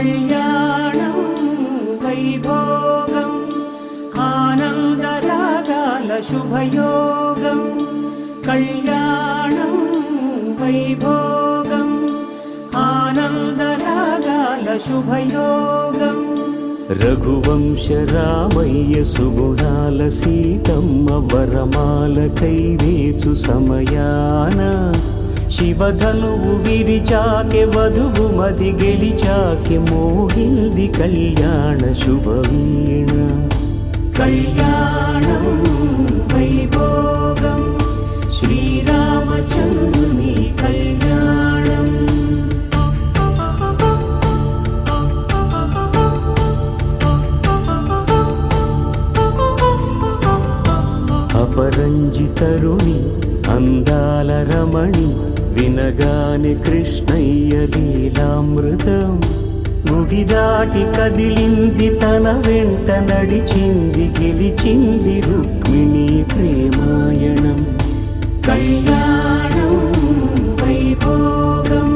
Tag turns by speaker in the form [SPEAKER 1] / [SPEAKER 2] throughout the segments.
[SPEAKER 1] కళ్యాణం వైభోగం ఆనందరాగాల శుభయోగం కళ్యాణం వైభోగం ఆనందరాగాల శుభయోగం రఘువంశ రామయ్య సుగుణాల సీతమ్మ వరమాల కైవేచు సమయాన శివధనువు విరిచాకె వధువు మది గెలిచాకె మోగింది కళ్యాణ శుభవీణ కళ్యాణం వైభోగం శ్రీరామచంద్రుని కళ్యాణం అపరంజి తరుణి అందాల రమణి వినగానే కృష్ణయ్య లీలామృతం గుడి దాటి కదిలింది తన వెంట నడిచింది గెలిచింది రుక్మిణి ప్రేమాయణం కళ్యాణం వైభోగం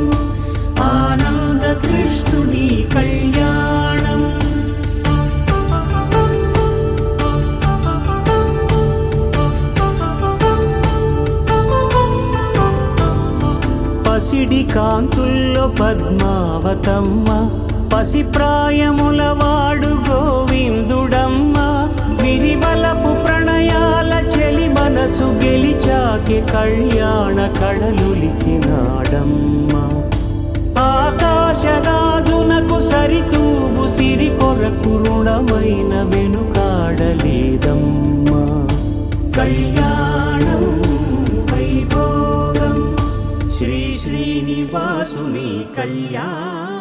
[SPEAKER 1] ఆనంద కృష్ణుని కళ్యాణం పసిడి కాంతుల్లో పద్మావతమ్మ పసిప్రాయముల వాడు గోవిందుడమ్మ విరివలపు ప్రణయాల చెలి మనసు గెలిచాకె కళ్యాణ కళలులికినాడమ్మ ఆకాశరాజునకు సరితూబు సిరి కొరకు రుణమైన వెనుకాడలేదమ్మ కళ్యాణం వైభోగం శ్రీ శ్రీనివాసుని కళ్యాణం